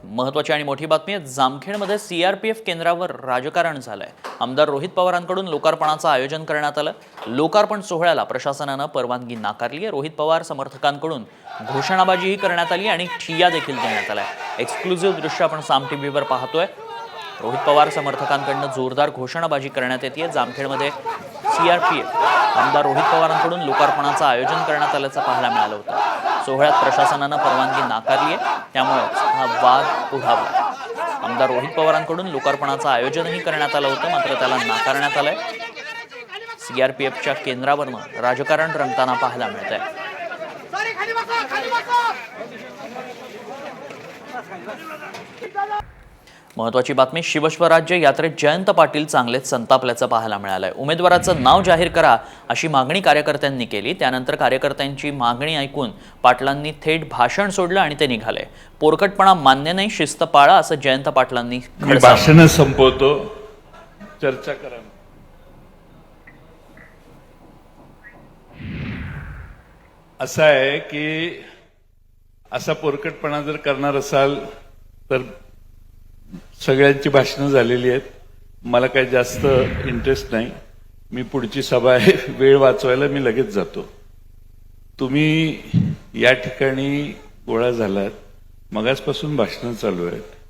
महत्त्वाची आणि मोठी बातमी आहे। जामखेडमध्ये सीआरपीएफ केंद्रावर राजकारण झालंय। आमदार रोहित पवारांकडून लोकार्पणाचं आयोजन करण्यात आलं। लोकार्पण सोहळ्याला प्रशासनानं परवानगी नाकारली आहे। रोहित पवार समर्थकांकडून घोषणाबाजीही करण्यात आली आणि ठिय्या देखील देण्यात आलाय। एक्सक्लुझिव्ह दृश्य आपण साम टीव्हीवर पाहतोय। रोहित पवार समर्थकांकडून जोरदार घोषणाबाजी करण्यात येते। जामखेडमध्ये सीआरपीएफ आमदार रोहित पवारांकडून लोकार्पणाचं आयोजन करण्यात आल्याचं पाहायला मिळालं होतं। सोहळ्यात प्रशासनानं परवानगी नाकारली आहे, त्यामुळे हा वाद उडाला। आमदार रोहित पवारांकडून लोकार्पणाचं आयोजनही करण्यात आलं होतं, मात्र त्याला नाकारण्यात आलंय। सीआरपीएफच्या केंद्रावरनं राजकारण रंगताना पाहायला मिळतंय। महत्त्वाची बातमी, शिवस्वराज्य यात्रेत जयंत पाटील चांगलेच संतापल्याचं पाहायला मिळालंय। उमेदवाराचं नाव जाहीर करा अशी मागणी कार्यकर्त्यांनी केली। त्यानंतर कार्यकर्त्यांची मागणी ऐकून पाटलांनी थेट भाषण सोडलं आणि ते निघाले। पोरकटपणा मान्य नाही, शिस्त पाळा असं जयंत पाटलांनी भाषण संपवतो, चर्चा करा। असं आहे की असा पोरकटपणा जर करणार असाल तर सगळ्यांची भाषणं झालेली आहेत। मला काही जास्त इंटरेस्ट नाही। मी पुढची सभा आहे, वेळ वाचवायला मी लगेच जातो। तुम्ही या ठिकाणी गोळा झालात, मगाचपासून भाषणं चालू आहेत।